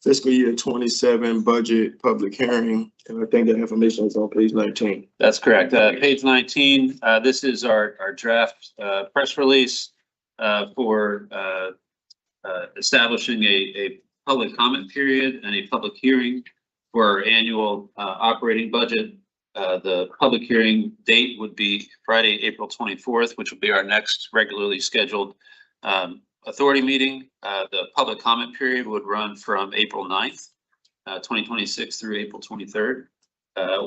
Fiscal year 27 budget public hearing, and I think the information is on page 19. That's correct. Page 19, this is our draft press release for establishing a public comment period and a public hearing for our annual operating budget. The public hearing date would be Friday, April 24th, which will be our next regularly scheduled authority meeting. The public comment period would run from April 9th, 2026 through April 23rd,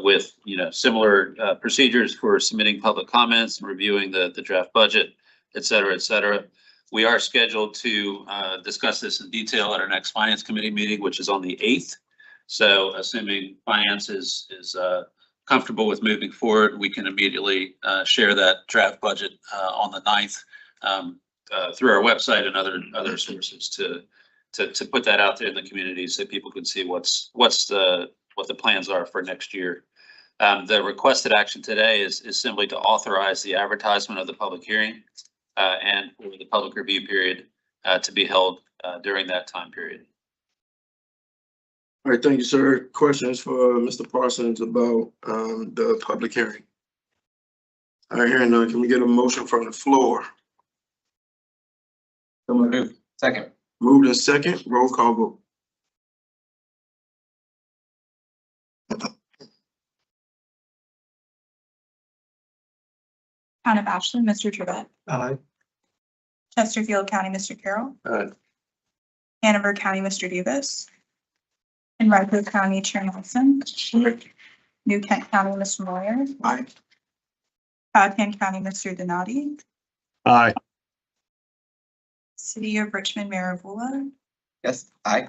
with similar procedures for submitting public comments and reviewing the draft budget, et cetera, et cetera. We are scheduled to discuss this in detail at our next finance committee meeting, which is on the 8th. So assuming finance is comfortable with moving forward, we can immediately share that draft budget on the 9th through our website and other sources to put that out there in the community so people can see what the plans are for next year. The requested action today is simply to authorize the advertisement of the public hearing and for the public review period to be held during that time period. All right, thank you, sir. Questions for Mr. Parsons about the public hearing? All right, hearing none, can we get a motion from the floor? Move. Second. Moved in second, roll call vote. Town of Ashland, Mr. Trevette. Aye. Chesterfield County, Mr. Carroll. Aye. Hanover County, Mr. Davis. Henrico County, Chair Nelson. New Kent County, Mr. Moyer. Aye. Powhatan County, Mr. Donati. Aye. City of Richmond, Mayor Vula. Yes, aye.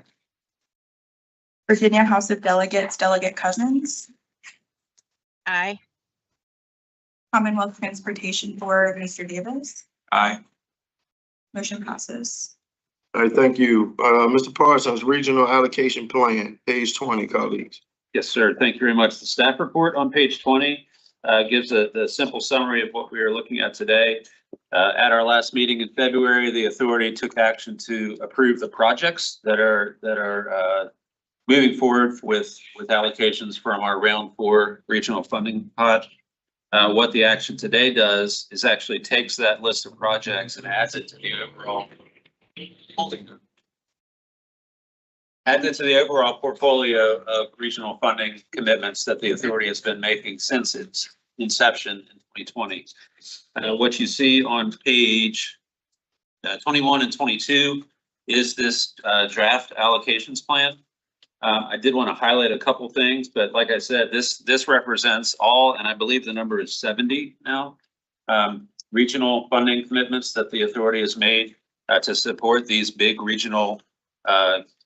Virginia House of Delegates, Delegate Cousins. Aye. Commonwealth Transportation Board, Mr. Davis. Aye. Motion passes. All right, thank you. Mr. Parsons, Regional Allocation Plan, page 20, colleagues. Yes, sir. Thank you very much. The staff report on page 20 gives the simple summary of what we are looking at today. At our last meeting in February, the authority took action to approve the projects that are moving forward with allocations from our round 4 regional funding pot. What the action today does is actually takes that list of projects and adds it to the overall portfolio of regional funding commitments that the authority has been making since its inception in 2020. What you see on page 21 and 22 is this draft allocations plan. I did want to highlight a couple things, but like I said, this represents all, and I believe the number is 70 now, regional funding commitments that the authority has made to support these big regional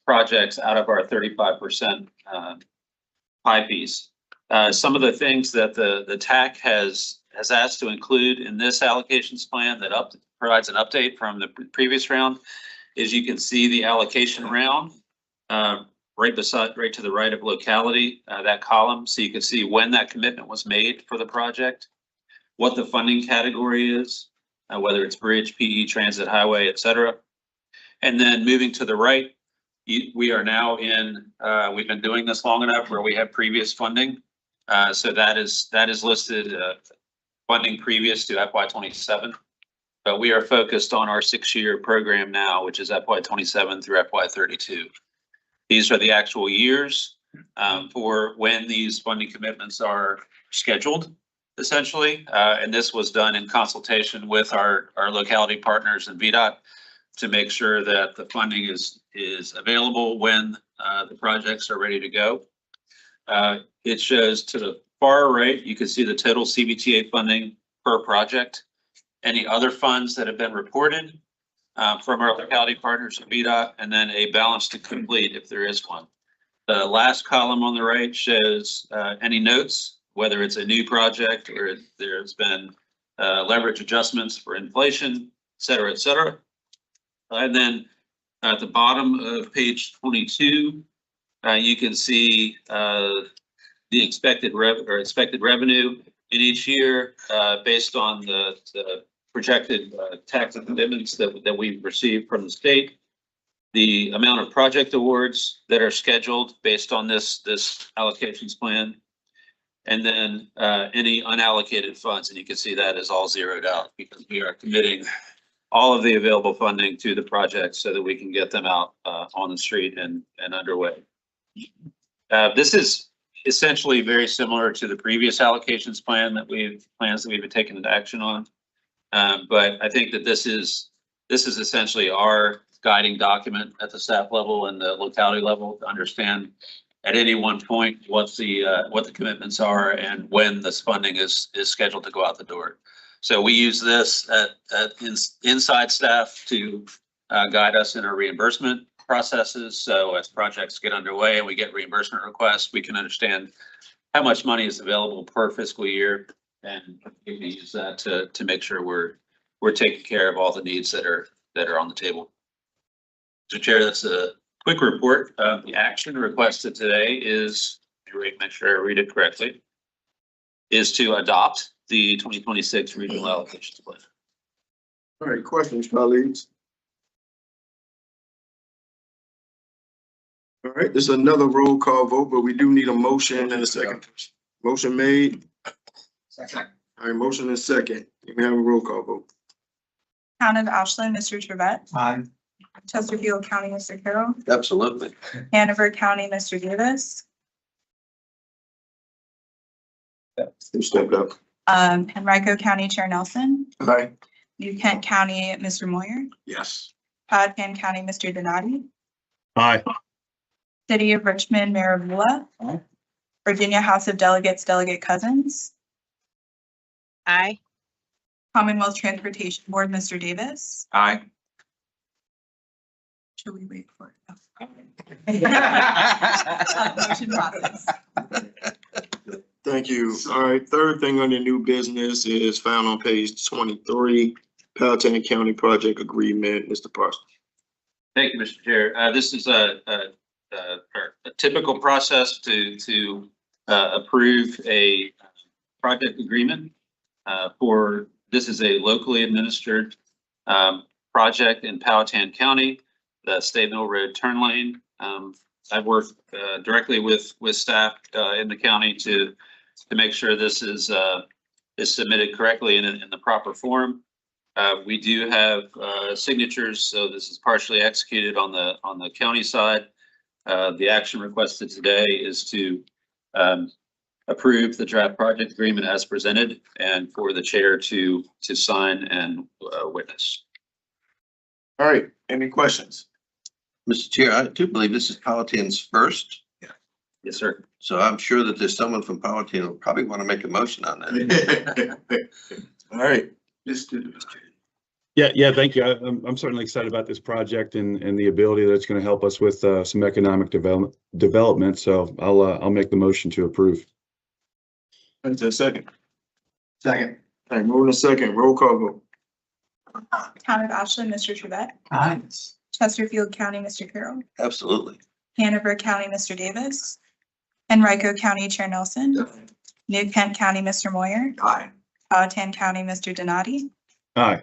projects out of our 35% pie piece. Some of the things that the TAC has asked to include in this allocations plan that provides an update from the previous round is you can see the allocation round right to the right of locality, that column. So you can see when that commitment was made for the project, what the funding category is, whether it's bridge, PE, transit, highway, et cetera. And then moving to the right, we are now we've been doing this long enough where we have previous funding. So that is listed funding previous to FY27. But we are focused on our 6-year program now, which is FY27 through FY32. These are the actual years for when these funding commitments are scheduled, essentially. And this was done in consultation with our locality partners and VDOT to make sure that the funding is available when the projects are ready to go. It shows to far right, you can see the total CVTA funding per project. Any other funds that have been reported from our locality partners at VDOT, and then a balance to complete if there is one. The last column on the right shows any notes, whether it's a new project or there's been leverage adjustments for inflation, et cetera, et cetera. And then at the bottom of page 22, you can see the expected revenue in each year based on the projected tax commitments that we've received from the state, the amount of project awards that are scheduled based on this allocations plan, and then any unallocated funds. And you can see that is all zeroed out because we are committing all of the available funding to the project so that we can get them out on the street and underway. This is essentially very similar to the previous allocations plans that we've been taking into action on. But I think that this is essentially our guiding document at the staff level and the locality level to understand at any one point what the commitments are and when this funding is scheduled to go out the door. So we use this at inside staff to guide us in our reimbursement processes. So as projects get underway and we get reimbursement requests, we can understand how much money is available per fiscal year, and we can use that to make sure we're taking care of all the needs that are on the table. So Chair, that's a quick report. The action requested today is, make sure I read it correctly, is to adopt the 2026 regional allocations plan. All right, questions, colleagues? All right, this is another roll call vote, but we do need a motion and a second. Motion made. Second. All right, motion and second. You can have a roll call vote. Town of Ashland, Mr. Trevette. Aye. Chesterfield County, Mr. Carroll. Absolutely. Hanover County, Mr. Davis. Who stepped up? Henrico County Chair Nelson. Aye. New Kent County, Mr. Moyer. Yes. Powhatan County, Mr. Donati. Aye. City of Richmond, Mayor Vula. Aye. Virginia House of Delegates, Delegate Cousins. Aye. Commonwealth Transportation Board, Mr. Davis. Aye. Should we wait for it? Motion passes. Thank you. All right, third thing on the new business is found on page 23, Powhatan County Project Agreement. Mr. Parsons. Thank you, Mr. Chair. This is a typical process to approve a project agreement for, this is a locally administered project in Powhatan County, the State Mill Road turn lane. I've worked directly with staff in the county to make sure this is submitted correctly in the proper form. We do have signatures, so this is partially executed on the county side. The action requested today is to approve the draft project agreement as presented and for the chair to sign and witness. All right, any questions? Mr. Chair, I do believe this is Powhatan's first. Yes, sir. So I'm sure that there's someone from Powhatan who probably want to make a motion on that. All right. Yeah, thank you. I'm certainly excited about this project and the ability that it's going to help us with some economic development. So I'll make the motion to approve. That's a second. Second. All right, moving to second, roll call vote. Town of Ashland, Mr. Trevette. Aye. Chesterfield County, Mr. Carroll. Absolutely. Hanover County, Mr. Davis. Henrico County Chair Nelson. New Kent County, Mr. Moyer. Aye. Powhatan County, Mr. Donati. Aye.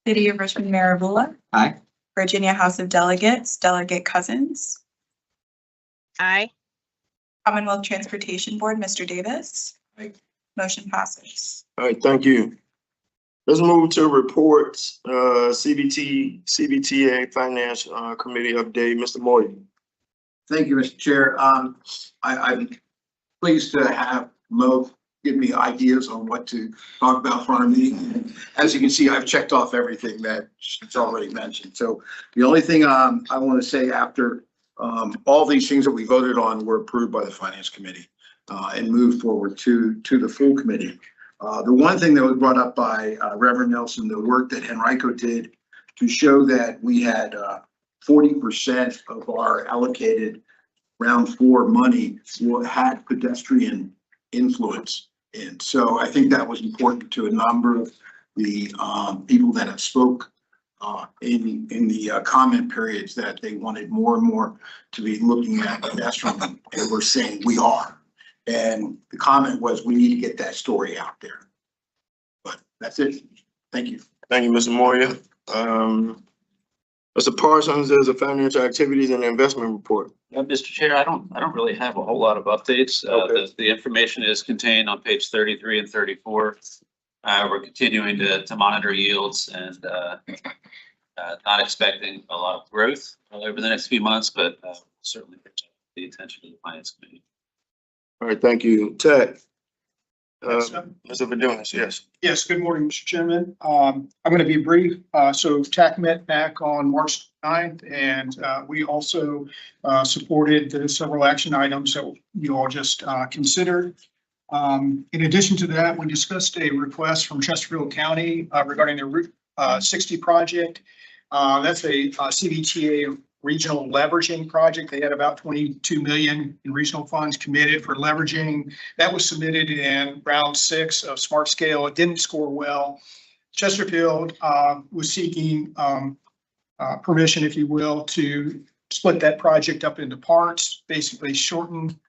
City of Richmond, Mayor Vula. Aye. Virginia House of Delegates, Delegate Cousins. Aye. Commonwealth Transportation Board, Mr. Davis. Aye. Motion passes. All right, thank you. Let's move to reports, CVTA Finance Committee update, Mr. Moyer. Thank you, Mr. Chair. I'm pleased to have Mo give me ideas on what to talk about for our meeting. As you can see, I've checked off everything that she's already mentioned. So the only thing I want to say after all these things that we voted on were approved by the Finance Committee. and move forward to the full committee. The one thing that was brought up by Reverend Nelson, the work that Henrico did to show that we had 40% of our allocated round 4 money had pedestrian influence. And so I think that was important to a number of the people that have spoke in the comment periods, that they wanted more and more to be looking at pedestrian, and we're saying we are. And the comment was, we need to get that story out there. But that's it. Thank you. Thank you, Mr. Moya. Mr. Parsons, there's a financial activities and investment report. Mr. Chair, I don't really have a whole lot of updates. Okay. The information is contained on page 33 and 34. We're continuing to monitor yields and not expecting a lot of growth over the next few months, but certainly the attention of the finance committee. All right, thank you. Ted. Yes, sir. Mr. Vadunas, yes. Yes, good morning, Mr. Chairman. I'm going to be brief. So TAC met back on March 9th, and we also supported the several action items that you all just considered. In addition to that, we discussed a request from Chesterfield County regarding the Route 60 project. That's a CVTA regional leveraging project. They had about 22 million in regional funds committed for leveraging. That was submitted in round 6 of Smart Scale. It didn't score well. Chesterfield was seeking permission, if you will, to split that project up into parts, basically shorten,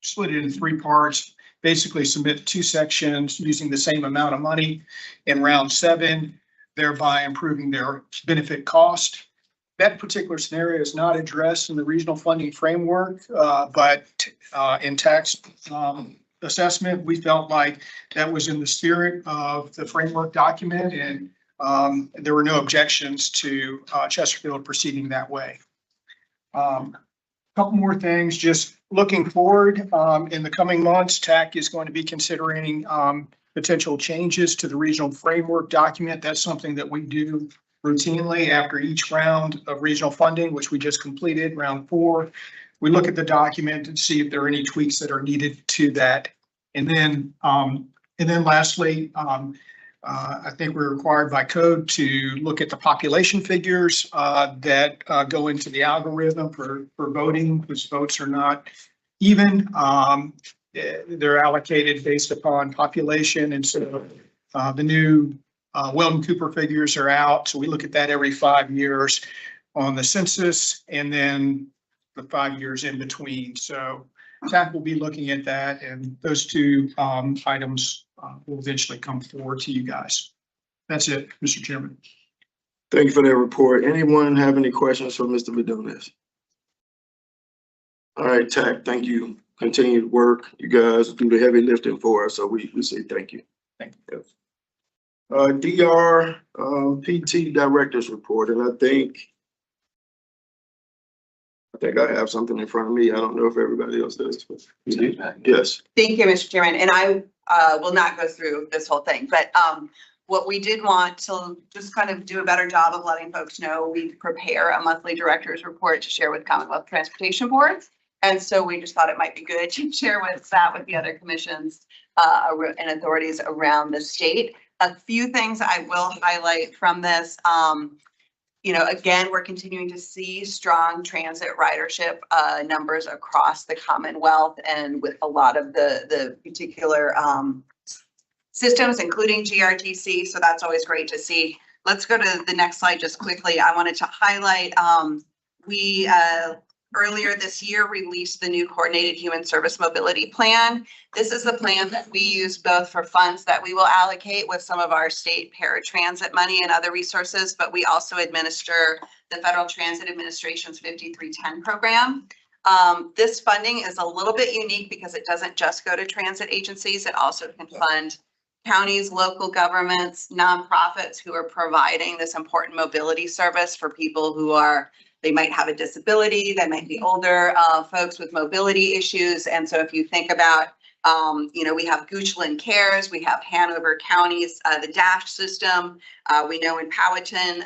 split it in 3 parts, basically submit 2 sections using the same amount of money in round 7, thereby improving their benefit cost. That particular scenario is not addressed in the regional funding framework, but in tax assessment, we felt like that was in the spirit of the framework document, and there were no objections to Chesterfield proceeding that way. Couple more things, just looking forward in the coming months, TAC is going to be considering potential changes to the regional framework document. That's something that we do routinely after each round of regional funding, which we just completed, round 4. We look at the document and see if there are any tweaks that are needed to that. And then lastly, I think we're required by code to look at the population figures that go into the algorithm for voting, because votes are not even. They're allocated based upon population. And so the new Weldon Cooper figures are out. So we look at that every 5 years on the census, and then the 5 years in between. So TAC will be looking at that, and those 2 items will eventually come forward to you guys. That's it, Mr. Chairman. Thank you for that report. Anyone have any questions for Mr. Vadunas? All right, TAC, thank you. Continued work. You guys do the heavy lifting for us, so we say thank you. Thank you. DR PT Director's Report, and I think I have something in front of me. I don't know if everybody else does, but you do? Yes. Thank you, Mr. Chairman. And I will not go through this whole thing, but what we did want to just kind of do a better job of letting folks know, we prepare a monthly director's report to share with Commonwealth Transportation Boards. And so we just thought it might be good to share with the other commissions and authorities around the state. A few things I will highlight from this. You know, again, we're continuing to see strong transit ridership numbers across the Commonwealth, and with a lot of the particular systems, including GRTC. So that's always great to see. Let's go to the next slide just quickly. I wanted to highlight, we earlier this year released the new Coordinated Human Service Mobility Plan. This is the plan that we use both for funds that we will allocate with some of our state paratransit money and other resources, but we also administer the Federal Transit Administration's 5310 program. This funding is a little bit unique because it doesn't just go to transit agencies. It also can fund counties, local governments, nonprofits who are providing this important mobility service for people who are, they might have a disability, they might be older folks with mobility issues. And so if you think about We have Goochland Cares, we have Hanover County's, the DASH system. We know in Powhatan,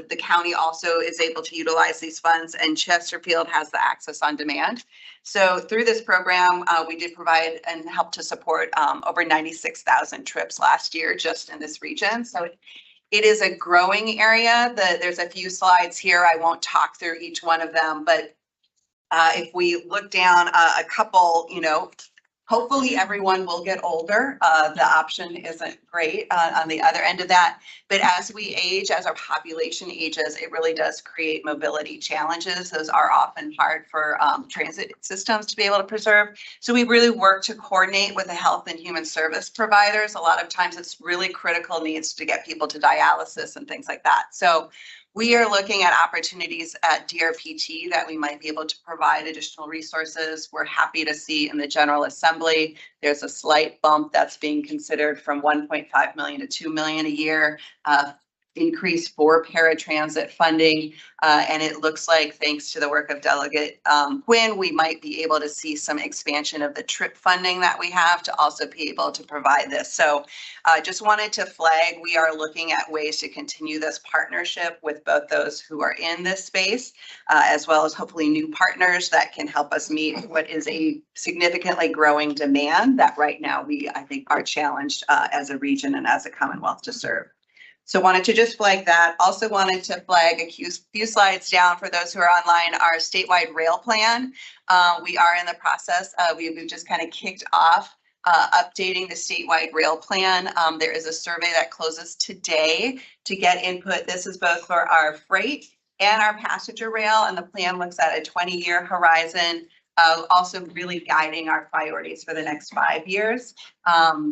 the county also is able to utilize these funds, and Chesterfield has the access on demand. So through this program, we did provide and help to support over 96,000 trips last year just in this region. So it is a growing area. There's a few slides here. I won't talk through each one of them, but if we look down a couple, hopefully everyone will get older. The option isn't great on the other end of that. But as we age, as our population ages, it really does create mobility challenges. Those are often hard for transit systems to be able to preserve. So we really work to coordinate with the health and human service providers. A lot of times it's really critical needs to get people to dialysis and things like that. So we are looking at opportunities at DRPT that we might be able to provide additional resources. We're happy to see in the General Assembly, there's a slight bump that's being considered from 1.5 million to 2 million a year. Increase for paratransit funding. And it looks like, thanks to the work of Delegate Quinn, we might be able to see some expansion of the trip funding that we have to also be able to provide this. So just wanted to flag, we are looking at ways to continue this partnership with both those who are in this space, as well as hopefully new partners that can help us meet what is a significantly growing demand that right now I think are challenged as a region and as a Commonwealth to serve. So wanted to just flag that. Also wanted to flag a few slides down for those who are online, our statewide rail plan. We are in the process. We've just kind of kicked off updating the statewide rail plan. There is a survey that closes today to get input. This is both for our freight and our passenger rail, and the plan looks at a 20-year horizon. Also really guiding our priorities for the next 5 years.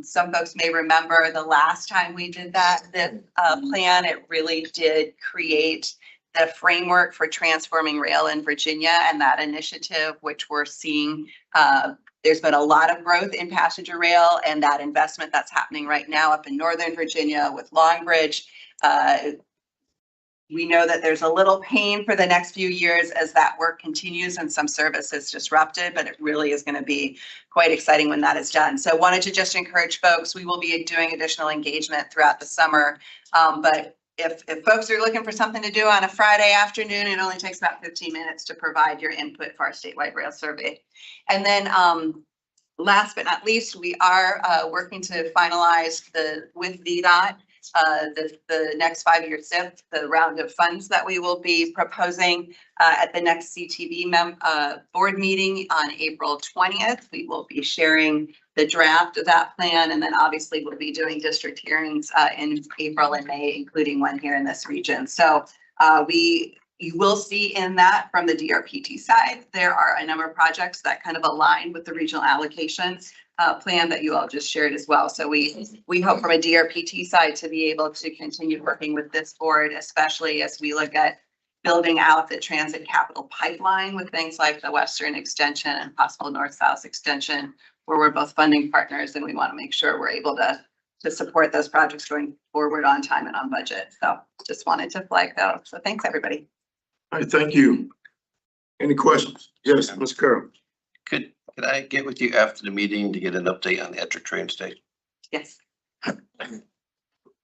Some folks may remember the last time we did this plan, it really did create the framework for transforming rail in Virginia, and that initiative, which we're seeing, there's been a lot of growth in passenger rail, and that investment that's happening right now up in Northern Virginia with Long Bridge. We know that there's a little pain for the next few years as that work continues and some service is disrupted, but it really is going to be quite exciting when that is done. So wanted to just encourage folks, we will be doing additional engagement throughout the summer. But if folks are looking for something to do on a Friday afternoon, it only takes about 15 minutes to provide your input for our statewide rail survey. And then last but not least, we are working to finalize with VDOT the next 5-year SIP, the round of funds that we will be proposing at the next CTV board meeting on April 20th. We will be sharing the draft of that plan, and then obviously we'll be doing district hearings in April and May, including one here in this region. So you will see in that from the DRPT side, there are a number of projects that kind of align with the regional allocations plan that you all just shared as well. So we hope from a DRPT side to be able to continue working with this board, especially as we look at building out the transit capital pipeline with things like the Western Extension and possible North-South Extension, where we're both funding partners, and we want to make sure we're able to support those projects going forward on time and on budget. So just wanted to flag that. So thanks, everybody. All right, thank you. Any questions? Yes, Ms. Carroll. Could I get with you after the meeting to get an update on the Ettrick train station? Yes.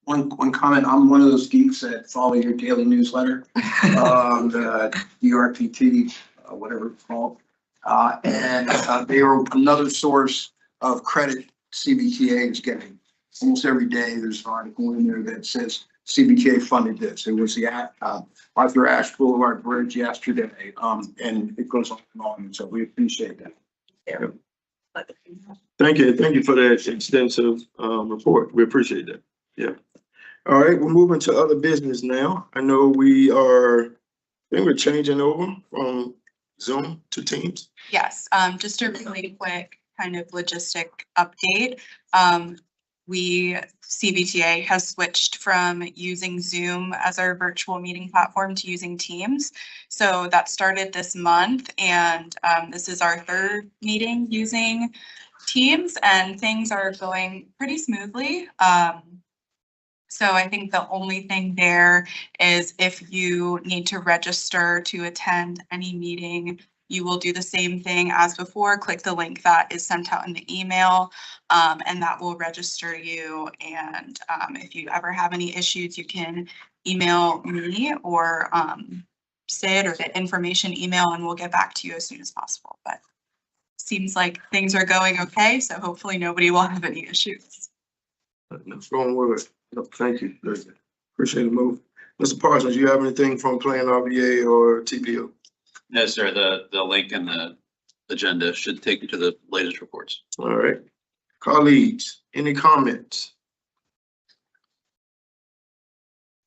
One comment, I'm one of those geeks that follow your daily newsletter, the DRPT, whatever it's called. And they are another source of credit CVTA is getting. Almost every day there's an article in there that says CVTA funded this. It was the Arthur Ashe Boulevard Bridge yesterday, and it goes on and on. So we appreciate that. Yeah. Thank you for that extensive report. We appreciate that. Yeah. All right, we're moving to other business now. I know I think we're changing over from Zoom to Teams. Yes, just a really quick kind of logistic update. CVTA has switched from using Zoom as our virtual meeting platform to using Teams. So that started this month, and this is our third meeting using Teams, and things are going pretty smoothly. So I think the only thing there is if you need to register to attend any meeting you will do the same thing as before. Click the link that is sent out in the email, and that will register you. And if you ever have any issues, you can email me or Sid or the information email, and we'll get back to you as soon as possible. But seems like things are going okay, so hopefully nobody will have any issues. What's wrong with it? No, thank you. Appreciate the move. Mr. Parsons, you have anything from Plan RVA or TPO? No, sir, the link in the agenda should take you to the latest reports. All right. Colleagues, any comments?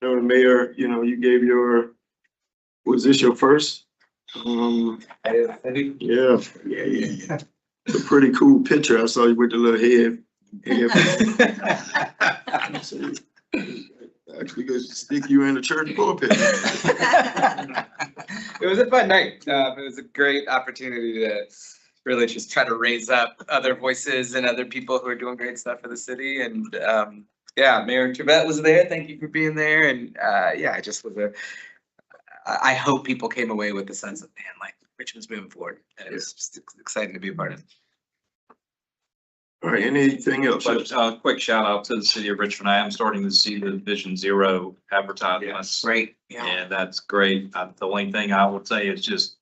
No, Mayor, you gave your, was this your first? Yeah. It's a pretty cool picture. I saw you with the little head. Actually, go stick you in the church pulpit. It was a fun night. It was a great opportunity to really just try to raise up other voices and other people who are doing great stuff for the city. And yeah, Mayor Trevette was there. Thank you for being there. And yeah, I just was I hope people came away with the sense of, man, like Richmond's moving forward. And it was just exciting to be a part of. All right, anything else? But quick shout out to the city of Richmond. I am starting to see the Vision Zero advertisements. Great. Yeah. And that's great. The only thing I would say is just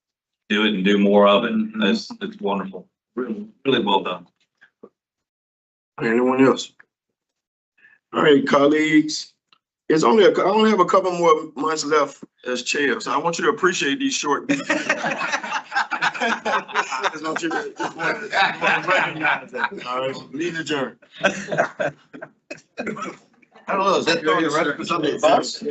do it and do more of it. It's wonderful. Really, really well done. Anyone else? All right, colleagues. I only have a couple more months left as chair, so I want you to appreciate these short meetings. I just want you to recognize that. All right, meeting adjourned. I don't know, is that going to rest for something bus?